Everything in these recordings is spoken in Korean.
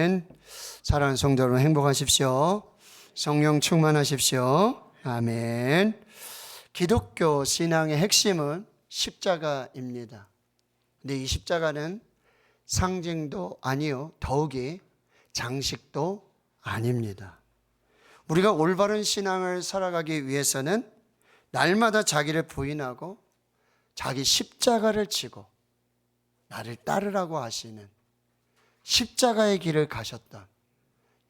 아멘. 사랑하는 성도 여러분, 행복하십시오. 성령 충만하십시오. 아멘. 기독교 신앙의 핵심은 십자가입니다. 근데 이 십자가는 상징도 아니요, 더욱이 장식도 아닙니다. 우리가 올바른 신앙을 살아가기 위해서는 날마다 자기를 부인하고 자기 십자가를 지고 나를 따르라고 하시는 십자가의 길을 가셨던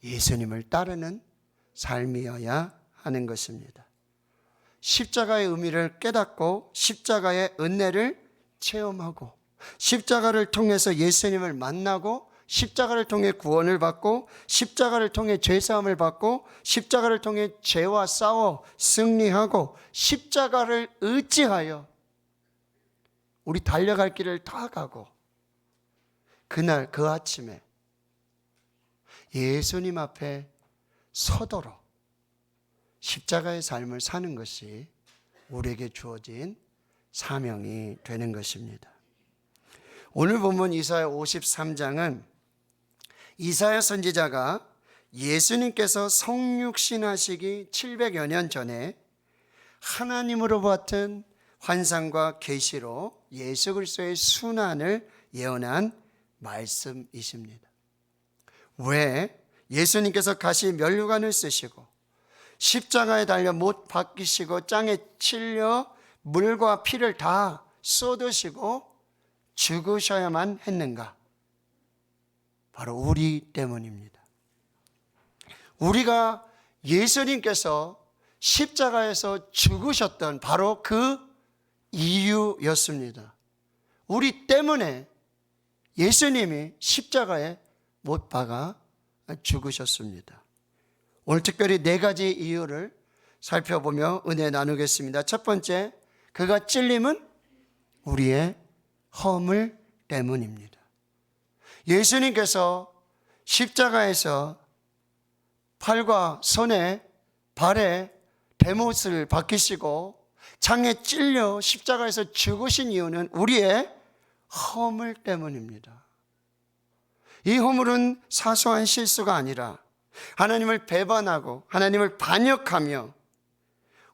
예수님을 따르는 삶이어야 하는 것입니다. 십자가의 의미를 깨닫고 십자가의 은혜를 체험하고 십자가를 통해서 예수님을 만나고 십자가를 통해 구원을 받고 십자가를 통해 죄사함을 받고 십자가를 통해 죄와 싸워 승리하고 십자가를 의지하여 우리 달려갈 길을 다 가고 그날 그 아침에 예수님 앞에 서도록 십자가의 삶을 사는 것이 우리에게 주어진 사명이 되는 것입니다. 오늘 본문 이사야 53장은 이사야 선지자가 예수님께서 성육신하시기 700여 년 전에 하나님으로 받은 환상과 계시로 예수 그리스도의 순환을 예언한 말씀이십니다. 왜 예수님께서 가시 면류관을 쓰시고 십자가에 달려 못 박히시고 땅에 찔려 물과 피를 다 쏟으시고 죽으셔야만 했는가? 바로 우리 때문입니다. 우리가 예수님께서 십자가에서 죽으셨던 바로 그 이유였습니다. 우리 때문에 예수님이 십자가에 못 박아 죽으셨습니다. 오늘 특별히 4가지 이유를 살펴보며 은혜 나누겠습니다. 첫 번째, 그가 찔림은 우리의 허물 때문입니다. 예수님께서 십자가에서 팔과 손에 발에 대못을 박히시고 창에 찔려 십자가에서 죽으신 이유는 우리의 허물 때문입니다. 이 허물은 사소한 실수가 아니라 하나님을 배반하고 하나님을 반역하며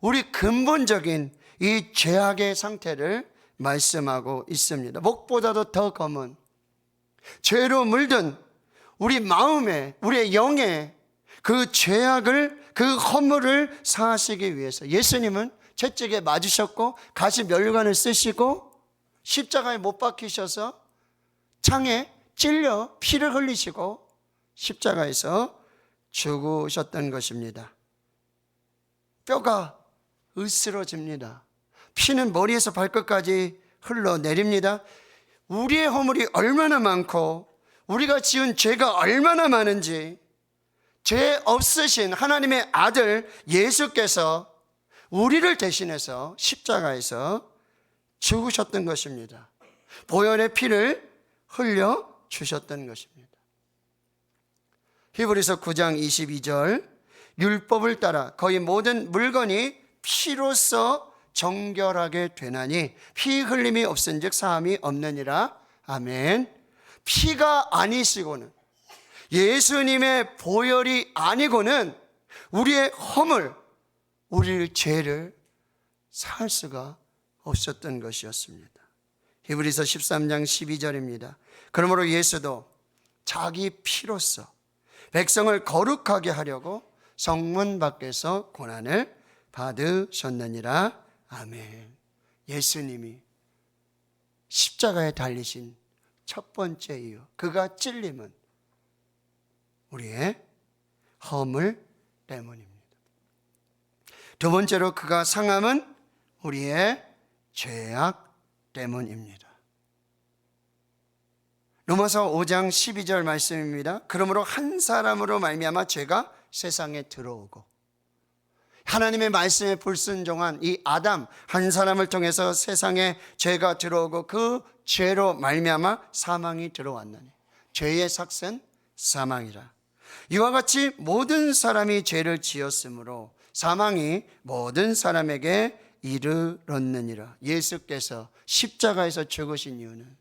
우리 근본적인 이 죄악의 상태를 말씀하고 있습니다. 목보다도 더 검은 죄로 물든 우리 마음에, 우리의 영에 그 죄악을, 그 허물을 사하시기 위해서 예수님은 채찍에 맞으셨고 가시 면류관을 쓰시고 십자가에 못 박히셔서 창에 찔려 피를 흘리시고 십자가에서 죽으셨던 것입니다. 뼈가 으스러집니다. 피는 머리에서 발끝까지 흘러내립니다. 우리의 허물이 얼마나 많고 우리가 지은 죄가 얼마나 많은지 죄 없으신 하나님의 아들 예수께서 우리를 대신해서 십자가에서 죽으셨던 것입니다. 보혈의 피를 흘려 주셨던 것입니다. 히브리서 9장 22절, 율법을 따라 거의 모든 물건이 피로써 정결하게 되나니 피 흘림이 없은즉 사함이 없느니라. 아멘. 피가 아니시고는, 예수님의 보혈이 아니고는 우리의 허물, 우리의 죄를 살 수가 없었던 것이었습니다. 히브리서 13장 12절입니다. 그러므로 예수도 자기 피로써 백성을 거룩하게 하려고 성문 밖에서 고난을 받으셨느니라. 아멘. 예수님이 십자가에 달리신 첫 번째 이유, 그가 찔림은 우리의 허물 때문입니다. 두 번째로 그가 상함은 우리의 죄악 때문입니다. 로마서 5장 12절 말씀입니다. 그러므로 한 사람으로 말미암아 죄가 세상에 들어오고, 하나님의 말씀에 불순종한 이 아담 한 사람을 통해서 세상에 죄가 들어오고 그 죄로 말미암아 사망이 들어왔나니 죄의 삭은 사망이라. 이와 같이 모든 사람이 죄를 지었으므로 사망이 모든 사람에게 이르렀느니라. 예수께서 십자가에서 죽으신 이유는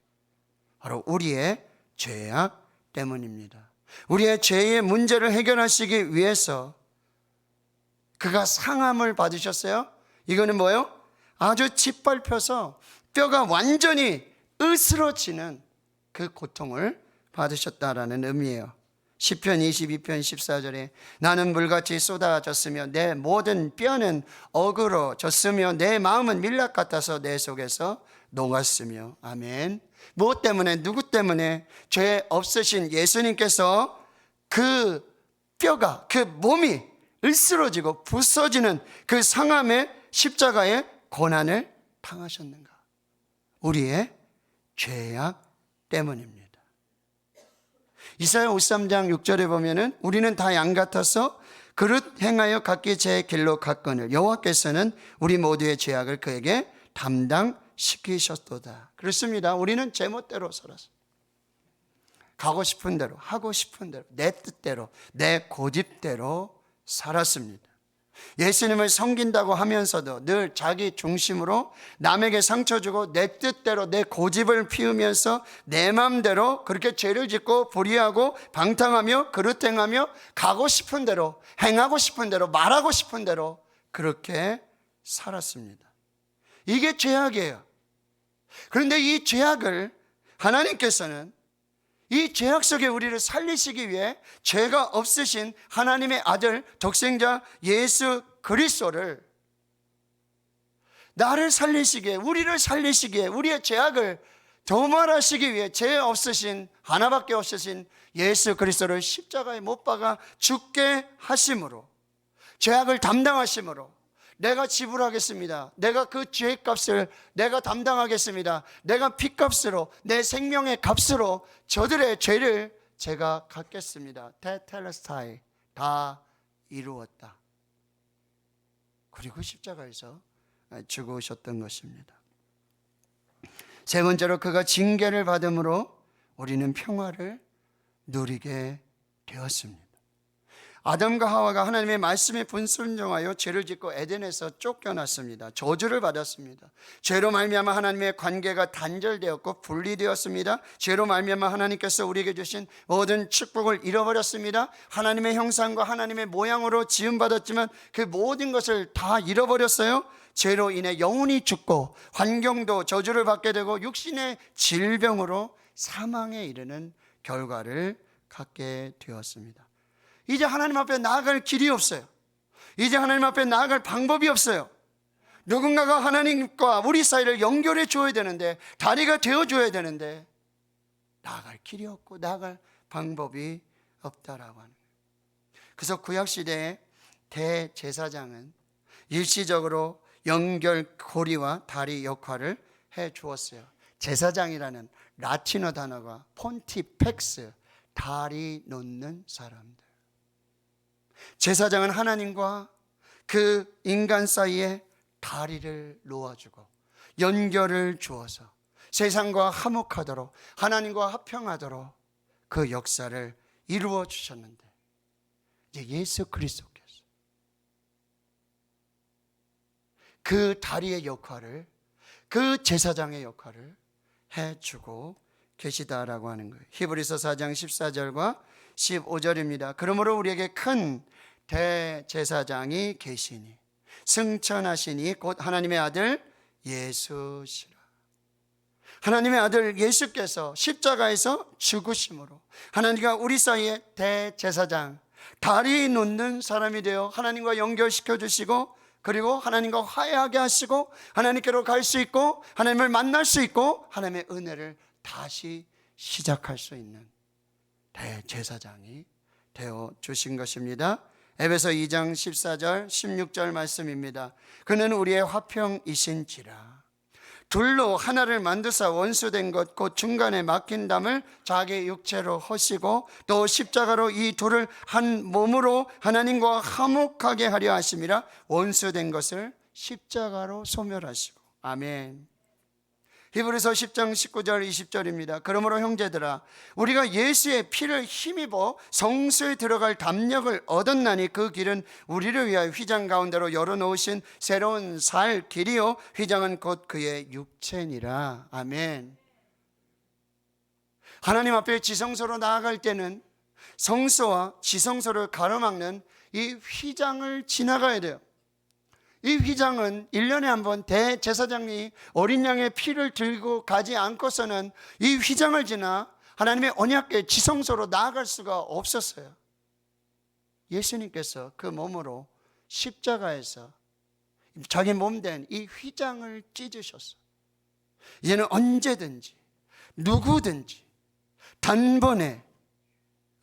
바로 우리의 죄악 때문입니다. 우리의 죄의 문제를 해결하시기 위해서 그가 상함을 받으셨어요. 이거는 뭐예요? 아주 짓밟혀서 뼈가 완전히 으스러지는 그 고통을 받으셨다라는 의미예요. 시편 22편 14절에 나는 물같이 쏟아졌으며 내 모든 뼈는 어그러졌으며 내 마음은 밀랍 같아서 내 속에서 녹았으며. 아멘. 무엇 때문에, 누구 때문에? 죄 없으신 예수님께서 그 뼈가, 그 몸이 으스러지고 부서지는 그 상함의 십자가의 고난을 당하셨는가? 우리의 죄악 때문입니다. 이사야 53장 6절에 보면은 우리는 다 양 같아서 그릇 행하여 각기 제 길로 갔거늘 여호와께서는 우리 모두의 죄악을 그에게 담당시키셨도다. 그렇습니다. 우리는 제멋대로 살았어요. 가고 싶은 대로, 하고 싶은 대로, 내 뜻대로, 내 고집대로 살았습니다. 예수님을 섬긴다고 하면서도 늘 자기 중심으로 남에게 상처 주고 내 뜻대로 내 고집을 피우면서 내 마음대로 그렇게 죄를 짓고 불의하고 방탕하며 그릇행하며 가고 싶은 대로, 행하고 싶은 대로, 말하고 싶은 대로 그렇게 살았습니다. 이게 죄악이에요. 그런데 이 죄악을 하나님께서는 이 죄악 속에 우리를 살리시기 위해 죄가 없으신 하나님의 아들 독생자 예수 그리스도를 나를 살리시기에, 우리를 살리시기에, 우리의 죄악을 도말하시기 위해 죄 없으신, 하나밖에 없으신 예수 그리스도를 십자가에 못 박아 죽게 하심으로, 죄악을 담당하심으로 내가 지불하겠습니다. 내가 그 죄값을 내가 담당하겠습니다. 내가 피값으로, 내 생명의 값으로 저들의 죄를 제가 갚겠습니다. 테텔레스타이, 다 이루었다. 그리고 십자가에서 죽으셨던 것입니다. 세 번째로 그가 징계를 받음으로 우리는 평화를 누리게 되었습니다. 아담과 하와가 하나님의 말씀에 불순종하여 죄를 짓고 에덴에서 쫓겨났습니다. 저주를 받았습니다. 죄로 말미암아 하나님의 관계가 단절되었고 분리되었습니다. 죄로 말미암아 하나님께서 우리에게 주신 모든 축복을 잃어버렸습니다. 하나님의 형상과 하나님의 모양으로 지음받았지만 그 모든 것을 다 잃어버렸어요. 죄로 인해 영혼이 죽고 환경도 저주를 받게 되고 육신의 질병으로 사망에 이르는 결과를 갖게 되었습니다. 이제 하나님 앞에 나아갈 길이 없어요. 이제 하나님 앞에 나아갈 방법이 없어요. 누군가가 하나님과 우리 사이를 연결해 줘야 되는데, 다리가 되어 줘야 되는데 나아갈 길이 없고 나아갈 방법이 없다라고 하는 거예요. 그래서 구약시대의 대제사장은 일시적으로 연결고리와 다리 역할을 해 주었어요. 제사장이라는 라틴어 단어가 폰티펙스, 다리 놓는 사람들. 제사장은 하나님과 그 인간 사이에 다리를 놓아주고 연결을 주어서 세상과 화목하도록, 하나님과 화평하도록 그 역사를 이루어 주셨는데, 이제 예수 그리스도께서 그 다리의 역할을, 그 제사장의 역할을 해주고 계시다라고 하는 거예요. 히브리서 4장 14절과 15절입니다. 그러므로 우리에게 큰 대제사장이 계시니 승천하시니 곧 하나님의 아들 예수시라. 하나님의 아들 예수께서 십자가에서 죽으심으로 하나님과 우리 사이에 대제사장, 다리 놓는 사람이 되어 하나님과 연결시켜 주시고, 그리고 하나님과 화해하게 하시고 하나님께로 갈 수 있고 하나님을 만날 수 있고 하나님의 은혜를 다시 시작할 수 있는 대제사장이 되어 주신 것입니다. 에베소 2장 14절 16절 말씀입니다. 그는 우리의 화평이신지라 둘로 하나를 만드사 원수된 것 곧 중간에 막힌 담을 자기 육체로 허시고 또 십자가로 이 둘을 한 몸으로 하나님과 화목하게 하려 하심이라. 원수된 것을 십자가로 소멸하시고. 아멘. 히브리서 10장 19절 20절입니다. 그러므로 형제들아, 우리가 예수의 피를 힘입어 성소에 들어갈 담력을 얻었나니 그 길은 우리를 위하여 휘장 가운데로 열어놓으신 새로운 살 길이요 휘장은 곧 그의 육체니라. 아멘. 하나님 앞에 지성소로 나아갈 때는 성소와 지성소를 가로막는 이 휘장을 지나가야 돼요. 이 휘장은 1년에 한 번 대제사장이 어린 양의 피를 들고 가지 않고서는 이 휘장을 지나 하나님의 언약궤 지성소로 나아갈 수가 없었어요. 예수님께서 그 몸으로 십자가에서 자기 몸된 이 휘장을 찢으셨어. 이제는 언제든지 누구든지 단번에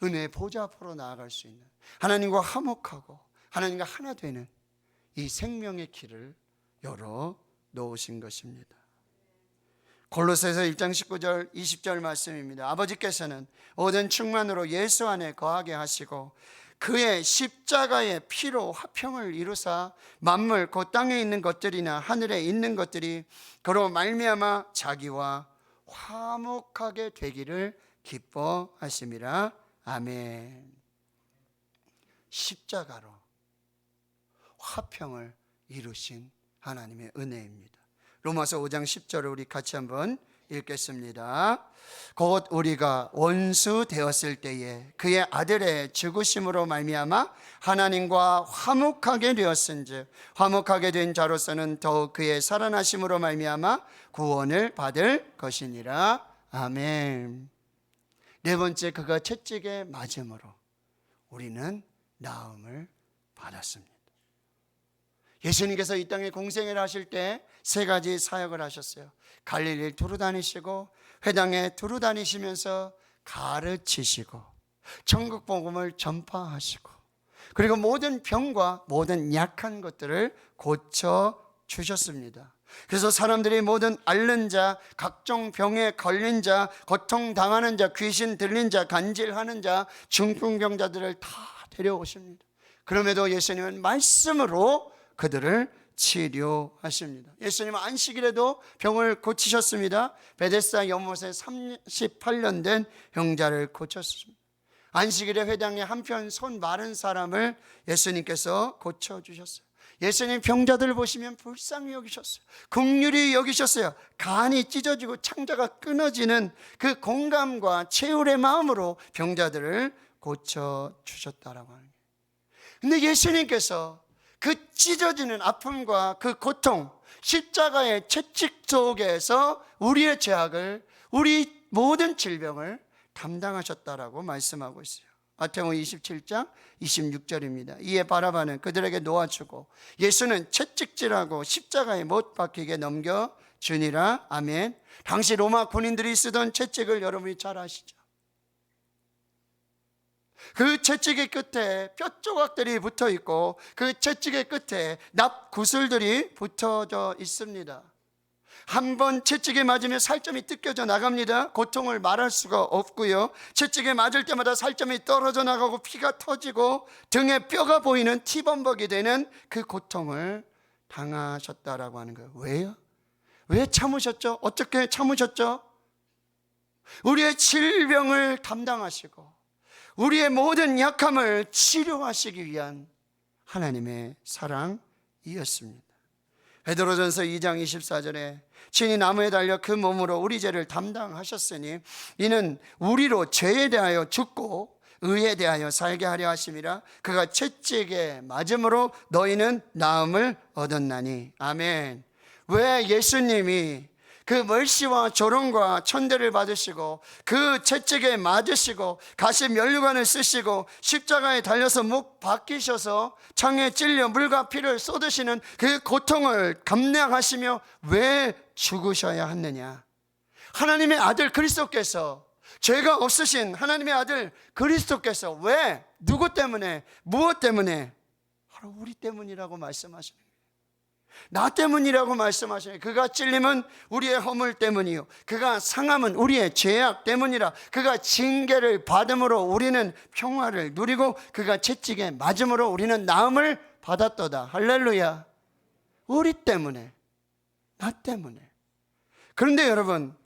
은혜의 보좌 앞으로 나아갈 수 있는, 하나님과 화목하고 하나님과 하나 되는 이 생명의 길을 열어 놓으신 것입니다. 골로새서 1장 19절 20절 말씀입니다. 아버지께서는 모든 충만으로 예수 안에 거하게 하시고 그의 십자가의 피로 화평을 이루사 만물 곧 땅에 있는 것들이나 하늘에 있는 것들이 그로 말미암아 자기와 화목하게 되기를 기뻐하심이라. 아멘. 십자가로 화평을 이루신 하나님의 은혜입니다. 로마서 5장 10절을 우리 같이 한번 읽겠습니다. 곧 우리가 원수 되었을 때에 그의 아들의 죽으심으로 말미암아 하나님과 화목하게 되었은즉 화목하게 된 자로서는 더욱 그의 살아나심으로 말미암아 구원을 받을 것이니라. 아멘. 네 번째, 그가 채찍에 맞음으로 우리는 나음을 받았습니다. 예수님께서 이 땅에 공생애를 하실 때 세 가지 사역을 하셨어요. 갈릴리를 두루 다니시고 회당에 두루 다니시면서 가르치시고 천국 복음을 전파하시고 그리고 모든 병과 모든 약한 것들을 고쳐 주셨습니다. 그래서 사람들이 모든 앓는 자, 각종 병에 걸린 자, 고통당하는 자, 귀신 들린 자, 간질하는 자, 중풍병자들을 다 데려오십니다. 그럼에도 예수님은 말씀으로 그들을 치료하십니다. 예수님은 안식일에도 병을 고치셨습니다. 베데스다 연못에 38년 된 형제를 고쳤습니다. 안식일에 회당에 한편 손 마른 사람을 예수님께서 고쳐주셨어요. 예수님 병자들 보시면 불쌍히 여기셨어요. 긍휼히 여기셨어요. 간이 찢어지고 창자가 끊어지는 그 공감과 채울의 마음으로 병자들을 고쳐주셨다라고 하는 거예요. 근데 예수님께서 그 찢어지는 아픔과 그 고통, 십자가의 채찍 속에서 우리의 죄악을, 우리 모든 질병을 담당하셨다라고 말씀하고 있어요. 마태복음 27장 26절입니다. 이에 바라바는 그들에게 놓아주고 예수는 채찍질하고 십자가에 못 박히게 넘겨주니라. 아멘. 당시 로마 군인들이 쓰던 채찍을 여러분이 잘 아시죠? 그 채찍의 끝에 뼈 조각들이 붙어 있고 그 채찍의 끝에 납 구슬들이 붙어져 있습니다. 한 번 채찍에 맞으면 살점이 뜯겨져 나갑니다. 고통을 말할 수가 없고요. 채찍에 맞을 때마다 살점이 떨어져 나가고 피가 터지고 등에 뼈가 보이는 티범벅이 되는 그 고통을 당하셨다라고 하는 거예요. 왜요? 왜 참으셨죠? 어떻게 참으셨죠? 우리의 질병을 담당하시고 우리의 모든 약함을 치료하시기 위한 하나님의 사랑이었습니다. 베드로전서 2장 24절에 친히 나무에 달려 그 몸으로 우리 죄를 담당하셨으니 이는 우리로 죄에 대하여 죽고 의에 대하여 살게 하려 하심이라. 그가 채찍에 맞음으로 너희는 나음을 얻었나니. 아멘. 왜 예수님이 그 멀시와 조롱과 천대를 받으시고 그 채찍에 맞으시고 가시 면류관을 쓰시고 십자가에 달려서 목 박히셔서 창에 찔려 물과 피를 쏟으시는 그 고통을 감내하시며 왜 죽으셔야 했느냐? 하나님의 아들 그리스도께서, 죄가 없으신 하나님의 아들 그리스도께서 왜, 누구 때문에, 무엇 때문에? 바로 우리 때문이라고 말씀하시는 거예요. 나 때문이라고 말씀하시네. 그가 찔림은 우리의 허물 때문이요 그가 상함은 우리의 죄악 때문이라. 그가 징계를 받음으로 우리는 평화를 누리고 그가 채찍에 맞음으로 우리는 나음을 받았도다. 할렐루야. 우리 때문에, 나 때문에. 그런데 여러분,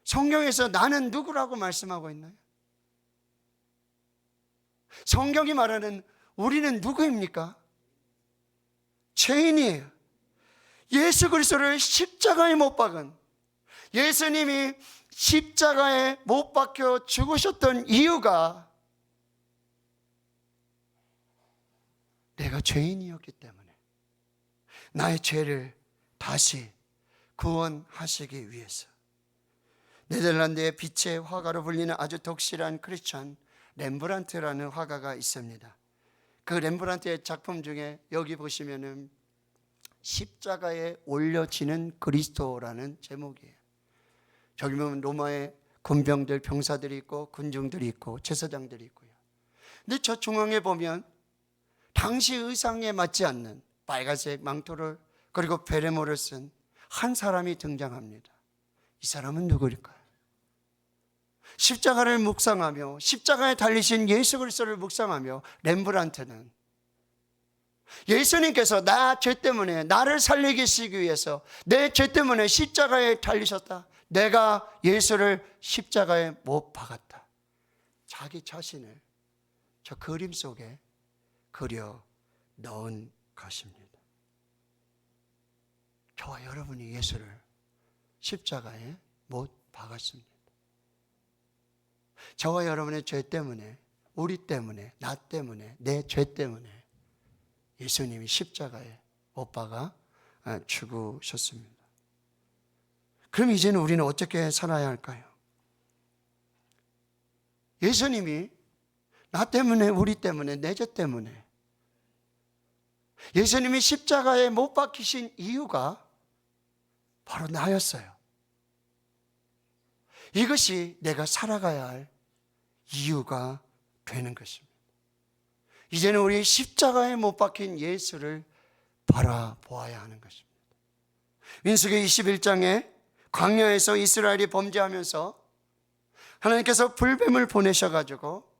성경에서 나는 누구라고 말씀하고 있나요? 성경이 말하는 우리는 누구입니까? 죄인이에요. 예수 그리스도를 십자가에 못 박은, 예수님이 십자가에 못 박혀 죽으셨던 이유가 내가 죄인이었기 때문에 나의 죄를 다시 구원하시기 위해서. 네덜란드의 빛의 화가로 불리는 아주 독실한 크리스천 렘브란트라는 화가가 있습니다. 그 렘브란트의 작품 중에 여기 보시면은 십자가에 올려지는 그리스도라는 제목이에요. 저기 보면 로마의 군병들, 병사들이 있고 군중들이 있고 제사장들이 있고요. 근데 저 중앙에 보면 당시 의상에 맞지 않는 빨간색 망토를 그리고 베레모를 쓴 한 사람이 등장합니다. 이 사람은 누구일까요? 십자가를 묵상하며 십자가에 달리신 예수 그리스도를 묵상하며 렘브란트는 예수님께서 나 죄 때문에 나를 살리시기 위해서 내 죄 때문에 십자가에 달리셨다. 내가 예수를 십자가에 못 박았다. 자기 자신을 저 그림 속에 그려 넣은 것입니다. 저와 여러분이 예수를 십자가에 못 박았습니다. 저와 여러분의 죄 때문에, 우리 때문에, 나 때문에, 내 죄 때문에 예수님이 십자가에 못 박아 죽으셨습니다. 그럼 이제는 우리는 어떻게 살아야 할까요? 예수님이 나 때문에, 우리 때문에, 내 죄 때문에 예수님이 십자가에 못 박히신 이유가 바로 나였어요. 이것이 내가 살아가야 할 이유가 되는 것입니다. 이제는 우리 십자가에 못 박힌 예수를 바라보아야 하는 것입니다. 민수기 21장에 광야에서 이스라엘이 범죄하면서 하나님께서 불뱀을 보내셔가지고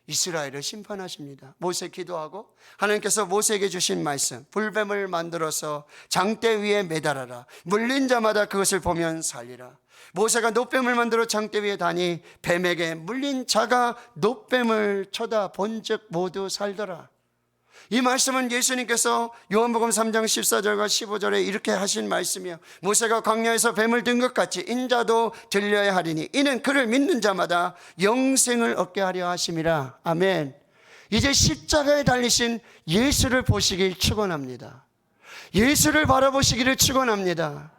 이스라엘을 심판하십니다. 모세 기도하고 하나님께서 모세에게 주신 말씀, 불뱀을 만들어서 장대 위에 매달아라. 물린 자마다 그것을 보면 살리라. 모세가 놋뱀을 만들어 장대 위에 다니 뱀에게 물린 자가 놋뱀을 쳐다본 즉 모두 살더라. 이 말씀은 예수님께서 요한복음 3장 14절과 15절에 이렇게 하신 말씀이요, 모세가 광야에서 뱀을 든 것 같이 인자도 들려야 하리니 이는 그를 믿는 자마다 영생을 얻게 하려 하심이라. 아멘. 이제 십자가에 달리신 예수를 보시길 축원합니다. 예수를 바라보시기를 축원합니다.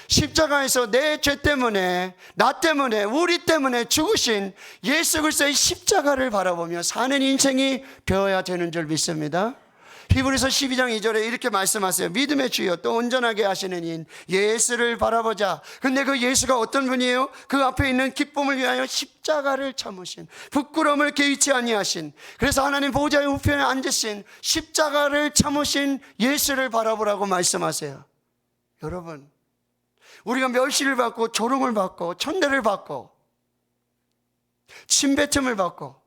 십자가에서 내 죄 때문에, 나 때문에, 우리 때문에 죽으신 예수 그리스도의 십자가를 바라보며 사는 인생이 되어야 되는 줄 믿습니다. 히브리서 12장 2절에 이렇게 말씀하세요. 믿음의 주여 또 온전하게 하시는 인 예수를 바라보자. 근데 그 예수가 어떤 분이에요? 그 앞에 있는 기쁨을 위하여 십자가를 참으신, 부끄러움을 개의치 아니하신, 그래서 하나님 보좌의 우편에 앉으신 십자가를 참으신 예수를 바라보라고 말씀하세요. 여러분, 우리가 멸시를 받고 조롱을 받고 천대를 받고 침뱉음을 받고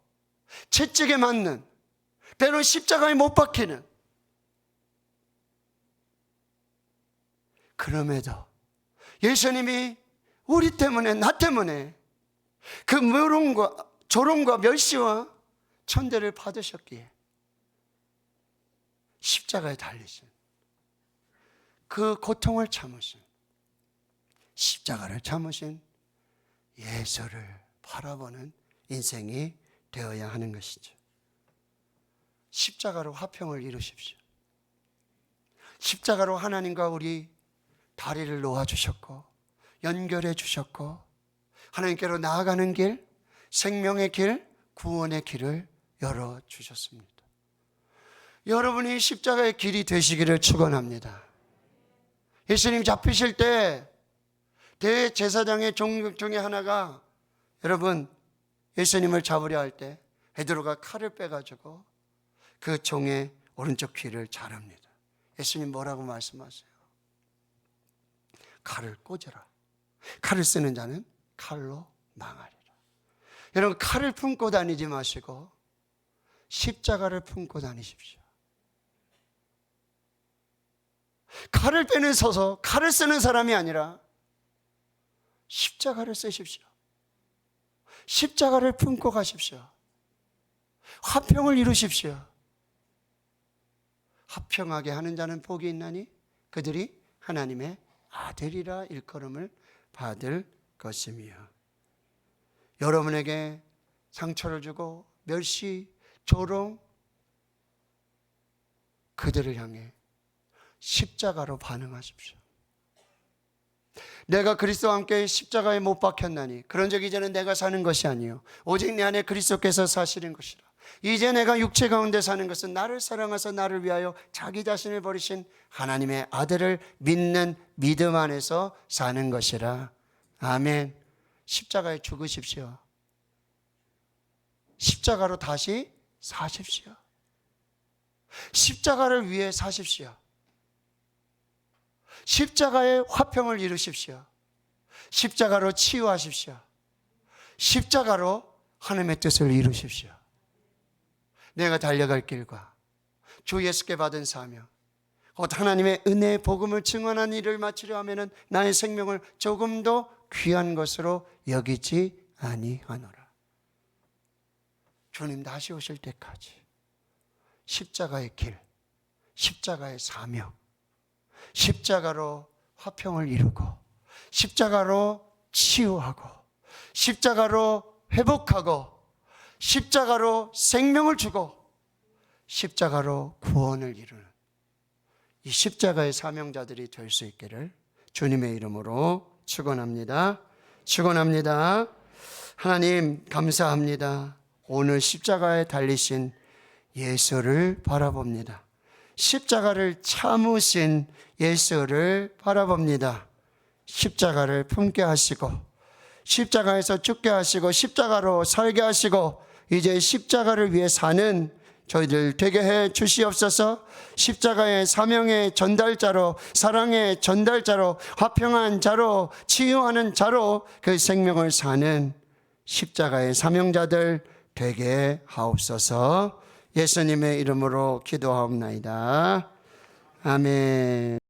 채찍에 맞는, 때로는 십자가에 못 박히는, 그럼에도 예수님이 우리 때문에, 나 때문에 그 조롱과 멸시와 천대를 받으셨기에 십자가에 달리신, 그 고통을 참으신, 십자가를 참으신 예수를 바라보는 인생이 되어야 하는 것이죠. 십자가로 화평을 이루십시오. 십자가로 하나님과 우리 다리를 놓아주셨고 연결해 주셨고 하나님께로 나아가는 길, 생명의 길, 구원의 길을 열어주셨습니다. 여러분이 십자가의 길이 되시기를 축원합니다. 예수님 잡히실 때 대제사장의 종 중에 하나가, 여러분, 예수님을 잡으려 할 때 베드로가 칼을 빼가지고 그 종의 오른쪽 귀를 자릅니다. 예수님 뭐라고 말씀하세요? 칼을 꽂아라. 칼을 쓰는 자는 칼로 망하리라. 여러분, 칼을 품고 다니지 마시고 십자가를 품고 다니십시오. 칼을 빼는 서서 칼을 쓰는 사람이 아니라 십자가를 쓰십시오. 십자가를 품고 가십시오. 화평을 이루십시오. 화평하게 하는 자는 복이 있나니 그들이 하나님의 아들이라 일컬음을 받을 것이며. 여러분에게 상처를 주고 멸시, 조롱, 그들을 향해 십자가로 반응하십시오. 내가 그리스도와 함께 십자가에 못 박혔나니 그런즉 이제는 내가 사는 것이 아니요 오직 내 안에 그리스도께서 사시는 것이라. 이제 내가 육체 가운데 사는 것은 나를 사랑하사 나를 위하여 자기 자신을 버리신 하나님의 아들을 믿는 믿음 안에서 사는 것이라. 아멘. 십자가에 죽으십시오. 십자가로 다시 사십시오. 십자가를 위해 사십시오. 십자가의 화평을 이루십시오. 십자가로 치유하십시오. 십자가로 하나님의 뜻을 이루십시오. 내가 달려갈 길과 주 예수께 받은 사명, 곧 하나님의 은혜의 복음을 증언한 일을 마치려 하면은 나의 생명을 조금도 귀한 것으로 여기지 아니하노라. 주님 다시 오실 때까지 십자가의 길, 십자가의 사명, 십자가로 화평을 이루고 십자가로 치유하고 십자가로 회복하고 십자가로 생명을 주고 십자가로 구원을 이루는 이 십자가의 사명자들이 될 수 있기를 주님의 이름으로 축원합니다. 축원합니다. 하나님 감사합니다. 오늘 십자가에 달리신 예수를 바라봅니다. 십자가를 참으신 예수를 바라봅니다. 십자가를 품게 하시고 십자가에서 죽게 하시고 십자가로 살게 하시고 이제 십자가를 위해 사는 저희들 되게 해 주시옵소서. 십자가의 사명의 전달자로, 사랑의 전달자로, 화평한 자로, 치유하는 자로 그 생명을 사는 십자가의 사명자들 되게 하옵소서. 예수님의 이름으로 기도하옵나이다. 아멘.